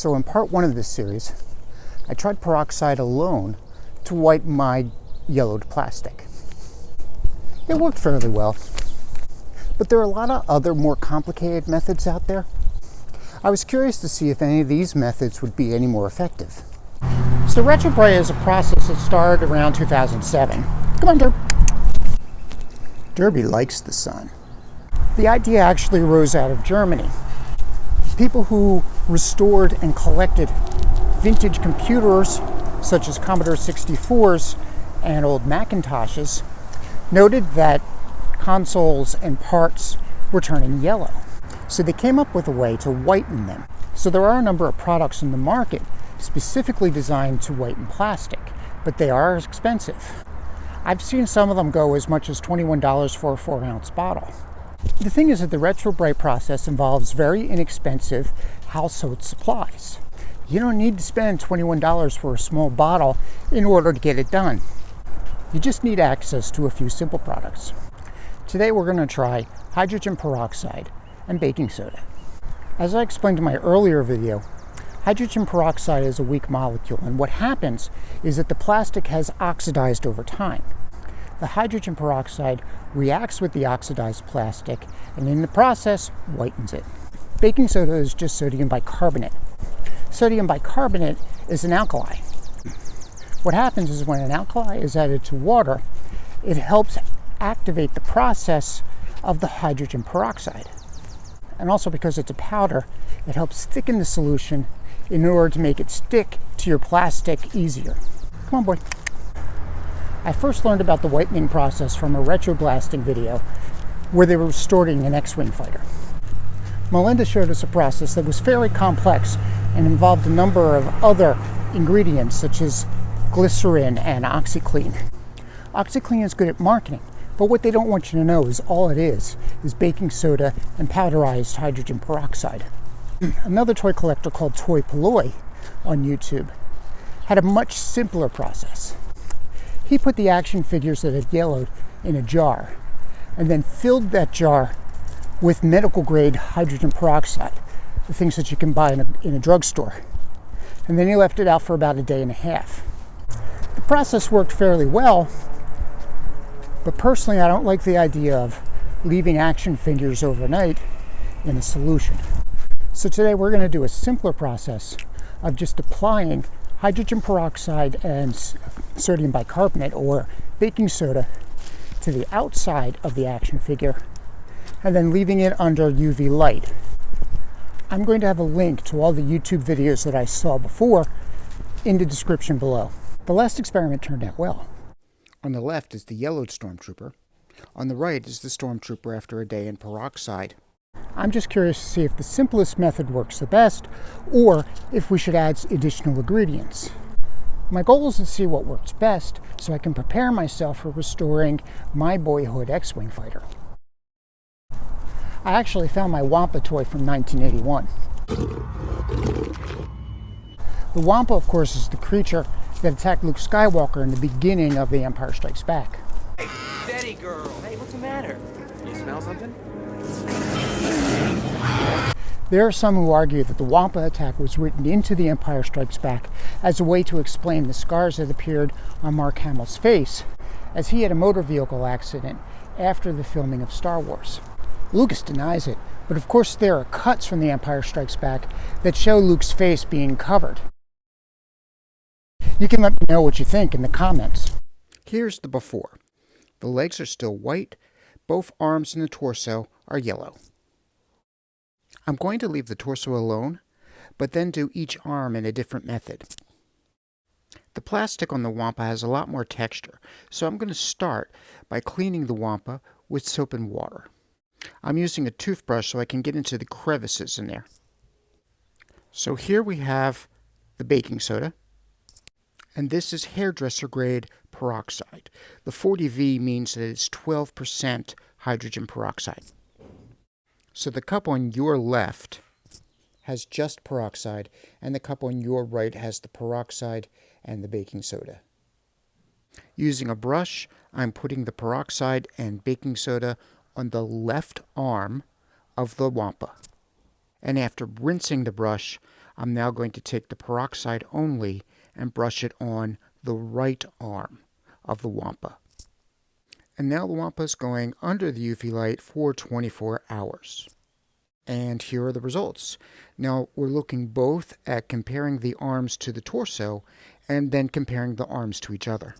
So in part 1 of this series, I tried peroxide alone to whiten my yellowed plastic. It worked fairly well, but there are a lot of other more complicated methods out there. I was curious to see if any of these methods would be any more effective. So Retrobrite is a process that started around 2007. Come on, Derby. Derby likes the sun. The idea actually arose out of Germany. People who restored and collected vintage computers, such as Commodore 64s and old Macintoshes, noted that consoles and parts were turning yellow. So they came up with a way to whiten them. So there are a number of products in the market specifically designed to whiten plastic, but they are expensive. I've seen some of them go as much as $21 for a 4-ounce bottle. The thing is that the Retr0Bright process involves very inexpensive household supplies. You don't need to spend $21 for a small bottle in order to get it done. You just need access to a few simple products. Today we're going to try hydrogen peroxide and baking soda. As I explained in my earlier video, hydrogen peroxide is a weak molecule, and what happens is that the plastic has oxidized over time. The hydrogen peroxide reacts with the oxidized plastic and in the process whitens it. Baking soda is just sodium bicarbonate. Sodium bicarbonate is an alkali. What happens is when an alkali is added to water, it helps activate the process of the hydrogen peroxide. And also because it's a powder, it helps thicken the solution in order to make it stick to your plastic easier. Come on, boy. I first learned about the whitening process from a Retroblasting video where they were restoring an X-Wing fighter. Melinda showed us a process that was fairly complex and involved a number of other ingredients such as glycerin and OxyClean. OxyClean is good at marketing, but what they don't want you to know is all it is baking soda and powderized hydrogen peroxide. Another toy collector called Toy Polloi on YouTube had a much simpler process. He put the action figures that had yellowed in a jar and then filled that jar with medical grade hydrogen peroxide, the things that you can buy in a drugstore. And then he left it out for about a day and a half. The process worked fairly well, but personally I don't like the idea of leaving action figures overnight in a solution. So today we're going to do a simpler process of just applying hydrogen peroxide and sodium bicarbonate or baking soda to the outside of the action figure and then leaving it under UV light. I'm going to have a link to all the YouTube videos that I saw before in the description below. The last experiment turned out well. On the left is the yellowed stormtrooper. On the right is the stormtrooper after a day in peroxide. I'm just curious to see if the simplest method works the best, or if we should add additional ingredients. My goal is to see what works best, so I can prepare myself for restoring my boyhood X-Wing fighter. I actually found my Wampa toy from 1981. The Wampa, of course, is the creature that attacked Luke Skywalker in the beginning of The Empire Strikes Back. Hey, steady girl! Hey, what's the matter? You smell something? There are some who argue that the Wampa attack was written into The Empire Strikes Back as a way to explain the scars that appeared on Mark Hamill's face, as he had a motor vehicle accident after the filming of Star Wars. Lucas denies it, but of course there are cuts from The Empire Strikes Back that show Luke's face being covered. You can let me know what you think in the comments. Here's the before. The legs are still white, both arms and the torso are yellow. I'm going to leave the torso alone, but then do each arm in a different method. The plastic on the Wampa has a lot more texture, so I'm going to start by cleaning the Wampa with soap and water. I'm using a toothbrush so I can get into the crevices in there. So here we have the baking soda, and this is hairdresser grade peroxide. The 40V means that it's 12% hydrogen peroxide. So the cup on your left has just peroxide, and the cup on your right has the peroxide and the baking soda. Using a brush, I'm putting the peroxide and baking soda on the left arm of the Wampa. And after rinsing the brush, I'm now going to take the peroxide only and brush it on the right arm of the Wampa. And now the Wampa is going under the UV light for 24 hours. And here are the results. Now we're looking both at comparing the arms to the torso and then comparing the arms to each other.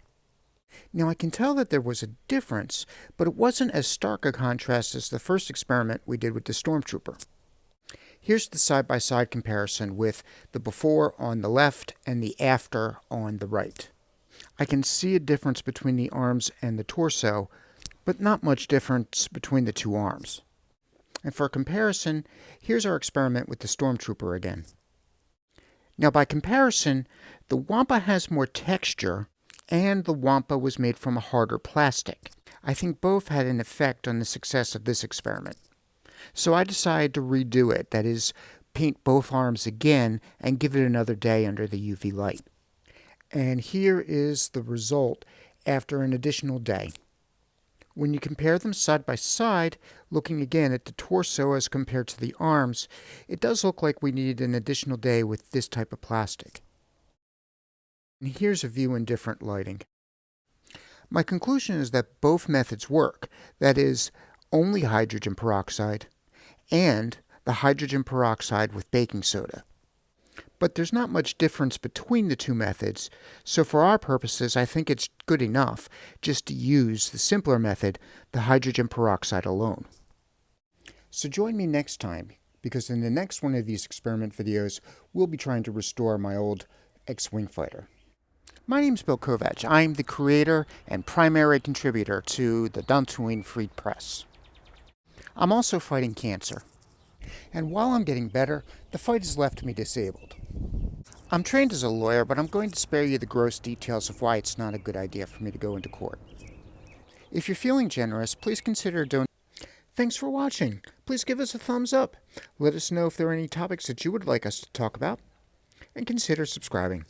Now I can tell that there was a difference, but it wasn't as stark a contrast as the first experiment we did with the Stormtrooper. Here's the side-by-side comparison with the before on the left and the after on the right. I can see a difference between the arms and the torso, but not much difference between the two arms. And for comparison, here's our experiment with the Stormtrooper again. Now by comparison, the Wampa has more texture, and the Wampa was made from a harder plastic. I think both had an effect on the success of this experiment. So I decided to redo it, that is, paint both arms again and give it another day under the UV light. And here is the result after an additional day. When you compare them side by side, looking again at the torso as compared to the arms, it does look like we needed an additional day with this type of plastic. And here's a view in different lighting. My conclusion is that both methods work, that is, only hydrogen peroxide and the hydrogen peroxide with baking soda. But there's not much difference between the two methods, so for our purposes I think it's good enough just to use the simpler method, the hydrogen peroxide alone. So join me next time, because in the next one of these experiment videos we'll be trying to restore my old X-Wing fighter. My name's Bill Kovac. I'm the creator and primary contributor to the Dantooinefreepress. I'm also fighting cancer. And while I'm getting better, the fight has left me disabled. I'm trained as a lawyer, but I'm going to spare you the gross details of why it's not a good idea for me to go into court. If you're feeling generous, please consider donating. Thanks for watching. Please give us a thumbs up. Let us know if there are any topics that you would like us to talk about. And consider subscribing.